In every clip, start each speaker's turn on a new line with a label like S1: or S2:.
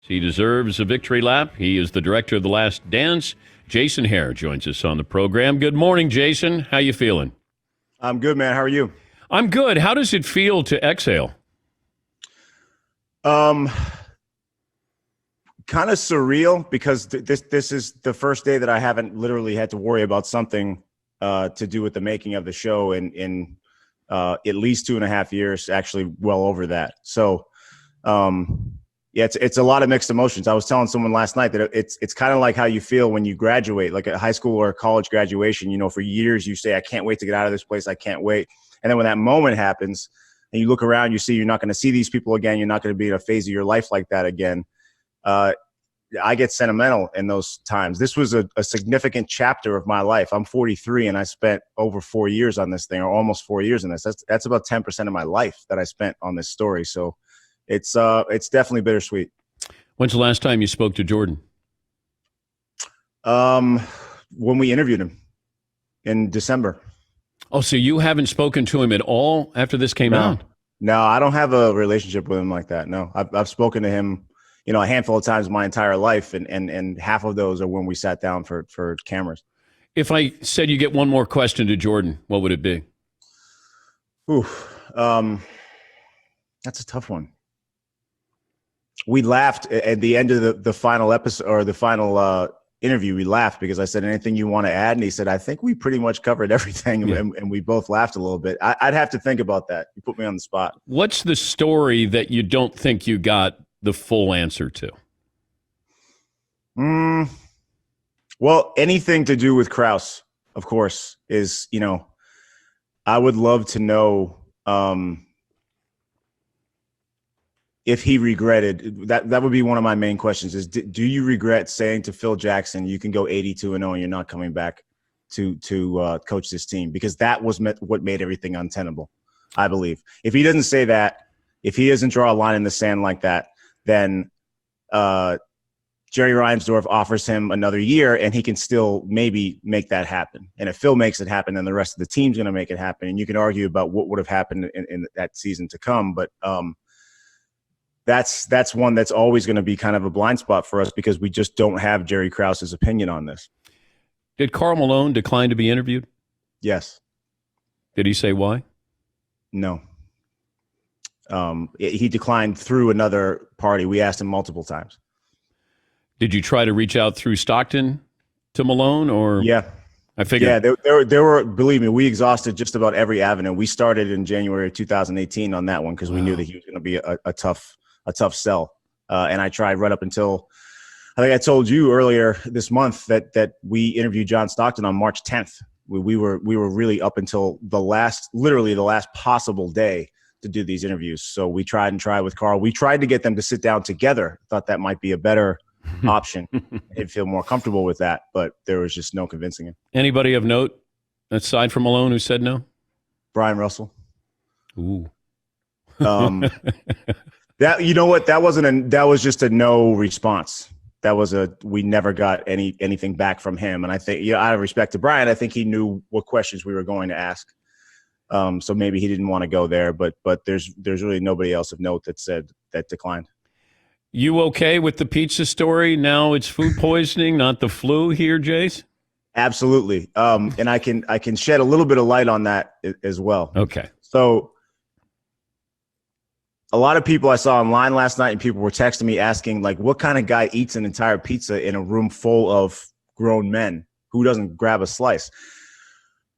S1: He deserves a victory lap. He is the director of The Last Dance. Jason Hare joins us on the program. Good morning, Jason. How you feeling?
S2: I'm good, man. How are you?
S1: I'm good. How does it feel to exhale?
S2: Kind of surreal because this is the first day that I haven't literally had to worry about something to do with the making of the show in at least 2.5 years, actually well over that. So, yeah, it's a lot of mixed emotions. I was telling someone last night that it's kind of like how you feel when you graduate, like a high school or a college graduation. You know, for years you say, I can't wait to get out of this place. I can't wait. And then when that moment happens and you look around, you see you're not going to see these people again. You're not going to be in a phase of your life like that again. I get sentimental in those times. This was a significant chapter of my life. I'm 43 and I spent over 4 years on this thing, or almost 4 years in this. That's about 10% of my life that I spent on this story. So it's definitely bittersweet.
S1: When's the last time you spoke to Jordan?
S2: When we interviewed him in December.
S1: Oh, so you haven't spoken to him at all after this came out?
S2: No, I don't have a relationship with him like that. No, I've spoken to him, you know, a handful of times my entire life, and half of those are when we sat down for cameras.
S1: If I said you get one more question to Jordan, what would it be?
S2: Ooh, that's a tough one. We laughed at the end of the final episode, or the final interview. We laughed because I said, anything you want to add? And he said, I think we pretty much covered everything. Yeah. And we both laughed a little bit. I'd have to think about that. You put me on the spot.
S1: What's the story that you don't think you got the full answer to?
S2: Well, anything to do with Krause, of course, is, you know, I would love to know if he regretted that. That would be one of my main questions is, do you regret saying to Phil Jackson, you can go 82-0 and you're not coming back to coach this team? Because that was what made everything untenable, I believe. If he doesn't say that, if he doesn't draw a line in the sand like that, then Jerry Reinsdorf offers him another year and he can still maybe make that happen. And if Phil makes it happen, then the rest of the team's going to make it happen. And you can argue about what would have happened in that season to come. But that's one that's always going to be kind of a blind spot for us because we just don't have Jerry Krause's opinion on this.
S1: Did Karl Malone decline to be interviewed?
S2: Yes.
S1: Did he say why?
S2: No. He declined through another party. We asked him multiple times.
S1: Did you try to reach out through Stockton to Malone, or?
S2: Yeah.
S1: I figured.
S2: Yeah, there were, believe me, we exhausted just about every avenue. We started in January of 2018 on that one because we knew that he was going to be a tough sell. And I tried right up until, I think I told you earlier this month that we interviewed John Stockton on March 10th. We were really up until literally the last possible day to do these interviews. So we tried with Karl. We tried to get them to sit down together. Thought that might be a better option. He'd feel more comfortable with that, but there was just no convincing him.
S1: Anybody of note aside from Malone who said no?
S2: Brian Russell.
S1: Ooh.
S2: That, you know what? That was just a no response. We never got anything back from him. And I think, you know, out of respect to Brian, I think he knew what questions we were going to ask. So maybe he didn't want to go there, but there's really nobody else of note that declined.
S1: You okay with the pizza story? Now it's food poisoning, not the flu here, Jace?
S2: Absolutely. And I can shed a little bit of light on that as well.
S1: Okay.
S2: So a lot of people I saw online last night, and people were texting me asking, like, what kind of guy eats an entire pizza in a room full of grown men? Who doesn't grab a slice?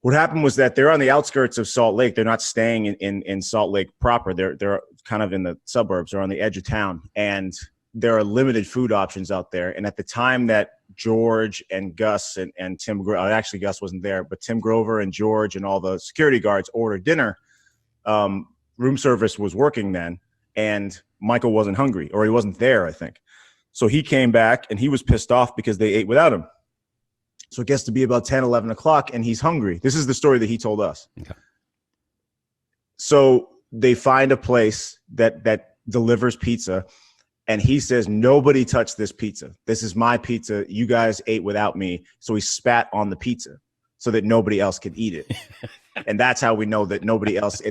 S2: What happened was that they're on the outskirts of Salt Lake. They're not staying in Salt Lake proper. They're kind of in the suburbs or on the edge of town. And there are limited food options out there. And at the time that George and Gus and Tim Grover, actually Gus wasn't there, but Tim Grover and George and all the security guards ordered dinner, room service was working then. And Michael wasn't hungry, or he wasn't there, I think. So he came back and he was pissed off because they ate without him. So it gets to be about 10, 11 o'clock and he's hungry. This is the story that he told us. Okay. So they find a place that delivers pizza, and he says, nobody touched this pizza. This is my pizza. You guys ate without me. So he spat on the pizza so that nobody else could eat it. And that's how we know that nobody else.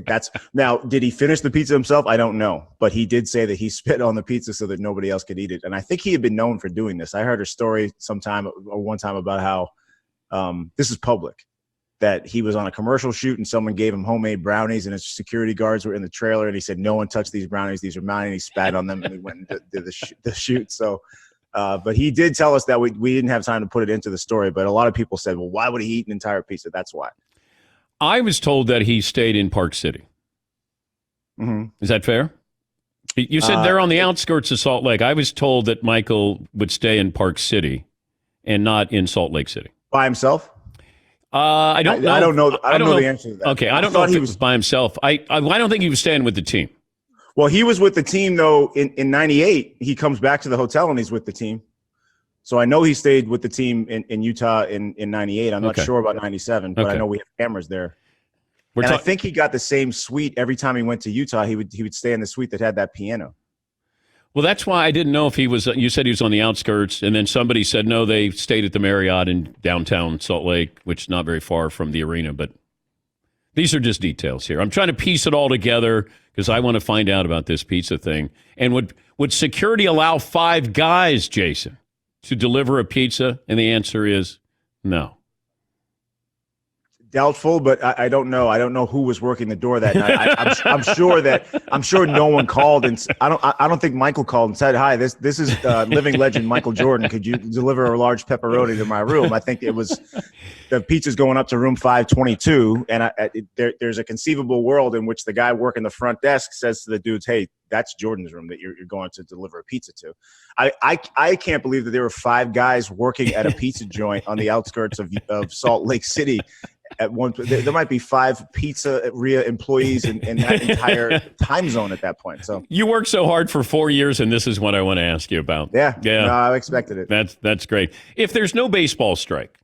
S2: Now, did he finish the pizza himself? I don't know, but he did say that he spit on the pizza so that nobody else could eat it. And I think he had been known for doing this. I heard a story one time about how this is public, that he was on a commercial shoot and someone gave him homemade brownies and his security guards were in the trailer and he said, "No one touched these brownies. These are mine." And he spat on them and he went and did the shoot. So, but he did tell us that we didn't have time to put it into the story. But a lot of people said, well, why would he eat an entire pizza? That's why.
S1: I was told that he stayed in Park City.
S2: Mm-hmm.
S1: Is that fair? You said they're on the outskirts of Salt Lake. I was told that Michael would stay in Park City and not in Salt Lake City.
S2: By himself?
S1: I don't know.
S2: I don't know the answer to that.
S1: Okay, I don't know if he was by himself. I don't think he was staying with the team.
S2: Well, he was with the team, though, in 98. He comes back to the hotel and he's with the team. So I know he stayed with the team in Utah in 98. I'm not sure about 97, but I know we have cameras there. I think he got the same suite every time he went to Utah. He would stay in the suite that had that piano.
S1: Well, that's why I didn't know if he was. You said he was on the outskirts, and then somebody said no, they stayed at the Marriott in downtown Salt Lake, which is not very far from the arena. But these are just details here. I'm trying to piece it all together because I want to find out about this pizza thing. And would security allow 5 guys, Jason, to deliver a pizza? And the answer is no.
S2: Doubtful, but I don't know. I don't know who was working the door that night. I'm sure no one called, and I don't think Michael called and said, "Hi, this is living legend Michael Jordan. Could you deliver a large pepperoni to my room?" I think it was the pizza's going up to room 522, and there's a conceivable world in which the guy working the front desk says to the dudes, "Hey, that's Jordan's room that you're going to deliver a pizza to." I can't believe that there were 5 guys working at a pizza joint on the outskirts of Salt Lake City. At one, there might be 5 pizzeria employees in that entire time zone at that point. So
S1: you worked so hard for 4 years, and this is what I want to ask you about.
S2: Yeah. No, I expected it.
S1: That's great. If there's no baseball strike,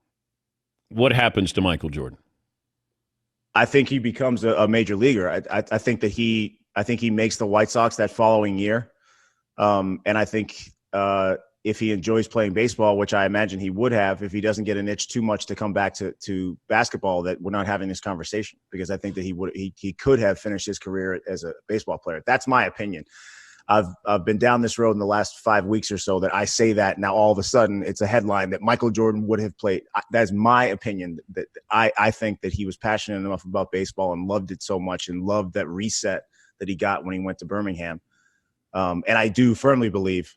S1: what happens to Michael Jordan?
S2: I think he becomes a major leaguer. I think that he makes the White Sox that following year, and I think if he enjoys playing baseball, which I imagine he would have, if he doesn't get an itch too much to come back to basketball, that we're not having this conversation, because I think that he could have finished his career as a baseball player. That's my opinion. I've been down this road in the last 5 weeks or so that I say that now all of a sudden it's a headline that Michael Jordan would have played. That's my opinion. That I think that he was passionate enough about baseball and loved it so much and loved that reset that he got when he went to Birmingham. And I do firmly believe,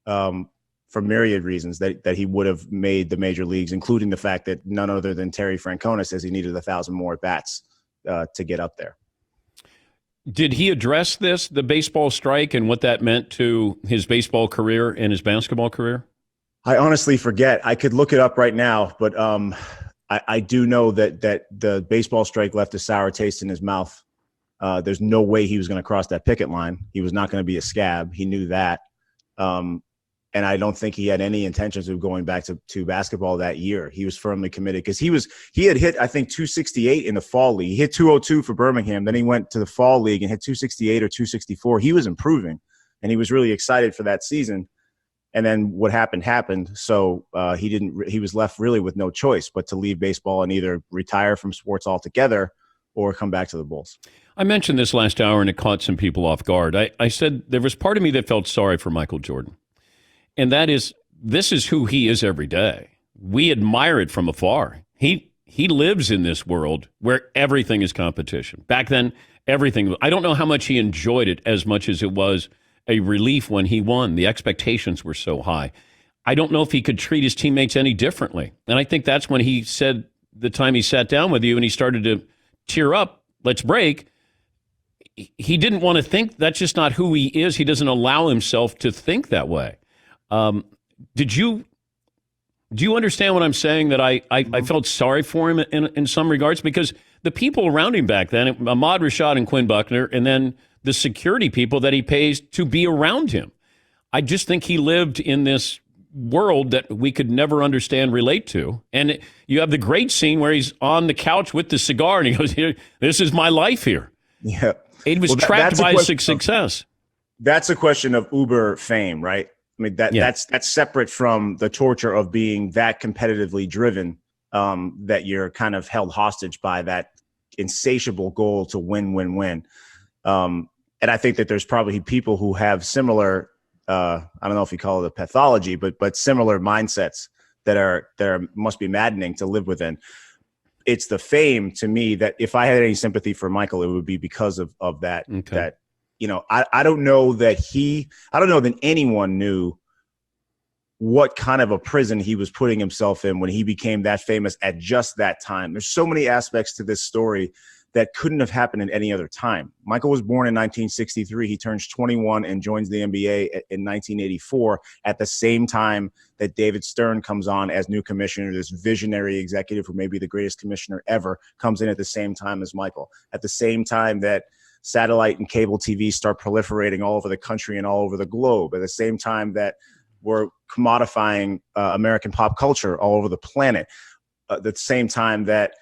S2: for myriad reasons, that he would have made the major leagues, including the fact that none other than Terry Francona says he needed 1,000 more bats to get up there.
S1: Did he address the baseball strike, and what that meant to his baseball career and his basketball career?
S2: I honestly forget. I could look it up right now, but I do know that the baseball strike left a sour taste in his mouth. There's no way he was going to cross that picket line. He was not going to be a scab. He knew that. And I don't think he had any intentions of going back to basketball that year. He was firmly committed because he had hit, I think, 268 in the fall league. He hit 202 for Birmingham. Then he went to the fall league and hit 268 or 264. He was improving, and he was really excited for that season. And then what happened. So he was left really with no choice but to leave baseball and either retire from sports altogether or come back to the Bulls.
S1: I mentioned this last hour, and it caught some people off guard. I said there was part of me that felt sorry for Michael Jordan. And that is, this is who he is every day. We admire it from afar. He lives in this world where everything is competition. Back then, everything. I don't know how much he enjoyed it as much as it was a relief when he won. The expectations were so high. I don't know if he could treat his teammates any differently. And I think that's when he said, the time he sat down with you and he started to tear up, let's break. He didn't want to think. That's just not who he is. He doesn't allow himself to think that way. Do you understand what I'm saying? That I felt sorry for him in some regards, because the people around him back then, Ahmad Rashad and Quinn Buckner, and then the security people that he pays to be around him. I just think he lived in this world that we could never understand, relate to. And you have the great scene where he's on the couch with the cigar and he goes, "Here, this is my life here."
S2: Yeah.
S1: He was trapped by his success.
S2: That's a question of uber fame, right? I mean, that's separate from the torture of being that competitively driven, that you're kind of held hostage by that insatiable goal to win, win, win. And I think that there's probably people who have similar, I don't know if you call it a pathology, but similar mindsets that must be maddening to live within. It's the fame to me that if I had any sympathy for Michael, it would be because of that. Okay. That, I don't know that anyone knew what kind of a prison he was putting himself in when he became that famous at just that time. There's so many aspects to this story that couldn't have happened at any other time. Michael was born in 1963. He turns 21 and joins the NBA in 1984 at the same time that David Stern comes on as new commissioner. This visionary executive who may be the greatest commissioner ever comes in at the same time as Michael. At the same time that satellite and cable TV start proliferating all over the country and all over the globe. At the same time that we're commodifying American pop culture all over the planet. At the same time that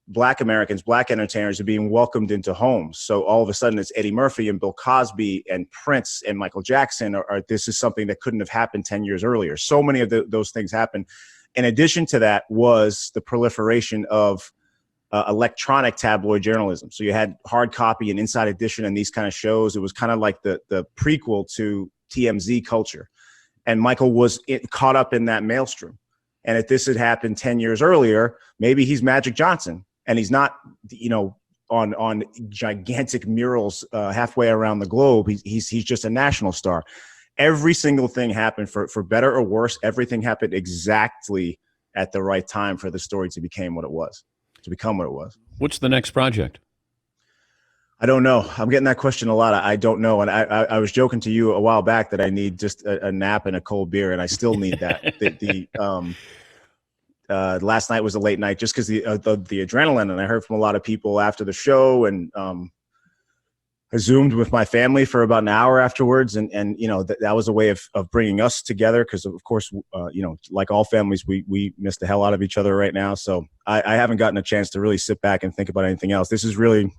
S2: Black Americans, Black entertainers are being welcomed into homes. So all of a sudden it's Eddie Murphy and Bill Cosby and Prince and Michael Jackson. This is something that couldn't have happened 10 years earlier. So many of those things happened. In addition to that was the proliferation of electronic tabloid journalism. So you had Hard Copy and Inside Edition and these kind of shows. It was kind of like the prequel to TMZ culture. And Michael was caught up in that maelstrom. And if this had happened 10 years earlier, maybe he's Magic Johnson. And he's not, on gigantic murals halfway around the globe. He's just a national star. Every single thing happened for better or worse. Everything happened exactly at the right time for the story to become what it was.
S1: What's the next project?
S2: I don't know. I'm getting that question a lot. I don't know. And I was joking to you a while back that I need just a nap and a cold beer, and I still need that. Last night was a late night just because the adrenaline, and I heard from a lot of people after the show, and I Zoomed with my family for about an hour afterwards, and that was a way of bringing us together because of course like all families we miss the hell out of each other right now. So I haven't gotten a chance to really sit back and think about anything else. This is really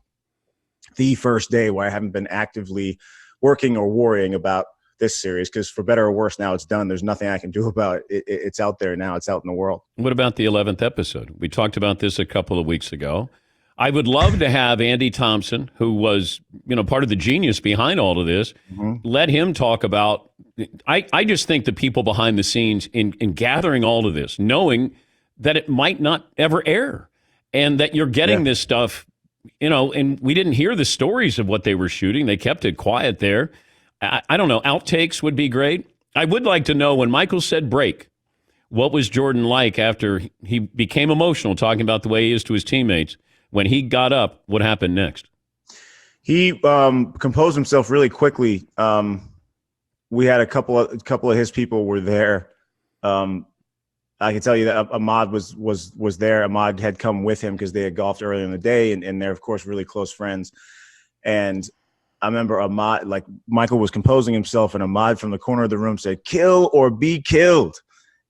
S2: the first day where I haven't been actively working or worrying about this series, because for better or worse, now it's done. There's nothing I can do about it. It's out there now. It's out in the world.
S1: What about the 11th episode? We talked about this a couple of weeks ago. I would love to have Andy Thompson, who was, part of the genius behind all of this, let him talk about, I just think the people behind the scenes in gathering all of this, knowing that it might not ever air and that you're getting this stuff, and we didn't hear the stories of what they were shooting. They kept it quiet there. I don't know. Outtakes would be great. I would like to know when Michael said break, what was Jordan like after he became emotional talking about the way he is to his teammates? When he got up, what happened next?
S2: He composed himself really quickly. We had a couple of his people were there. I can tell you that Ahmad was there. Ahmad had come with him because they had golfed earlier in the day, and they're of course really close friends. And I remember Ahmad, like Michael was composing himself, and Ahmad from the corner of the room said, "Kill or be killed."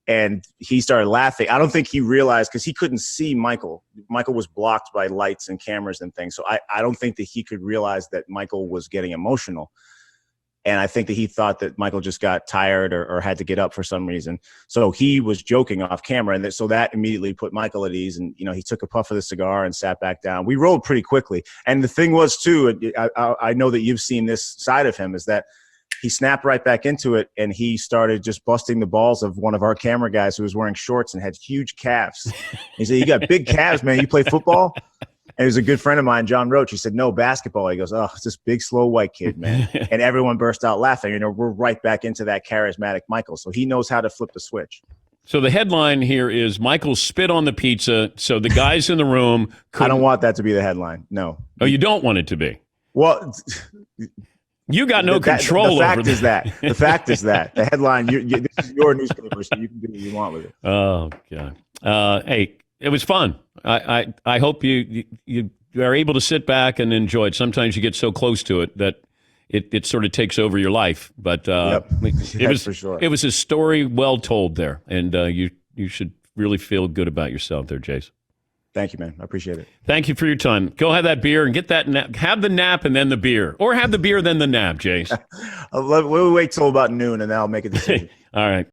S2: And he started laughing. I don't think he realized, because he couldn't see Michael. Michael was blocked by lights and cameras and things. So I don't think that he could realize that Michael was getting emotional. And I think that he thought that Michael just got tired or had to get up for some reason. So he was joking off camera. And so that immediately put Michael at ease. And, he took a puff of the cigar and sat back down. We rolled pretty quickly. And the thing was, too, I know that you've seen this side of him, is that he snapped right back into it, and he started just busting the balls of one of our camera guys who was wearing shorts and had huge calves. He said, "You got big calves, man. You play football?" And he was a good friend of mine, John Roach. He said, "No, basketball." He goes, "Oh, it's this big, slow white kid, man." And everyone burst out laughing. We're right back into that charismatic Michael. So he knows how to flip the switch.
S1: So the headline here is Michael spit on the pizza. So the guys in the room
S2: I don't want that to be the headline. No.
S1: Oh, you don't want it to be?
S2: Well,
S1: you got no control over that.
S2: The fact is that the headline, this is your newspaper, so you can do what you want with it.
S1: Oh, God. Hey, it was fun. I hope you are able to sit back and enjoy it. Sometimes you get so close to it that it sort of takes over your life. But it was
S2: for sure.
S1: It was a story well told there, and you should really feel good about yourself there, Jace.
S2: Thank you, man. I appreciate it.
S1: Thank you for your time. Go have that beer and get that nap. Have the nap and then the beer. Or have the beer, then the nap, Jace.
S2: We'll wait till about noon, and then I'll make a decision.
S1: All right.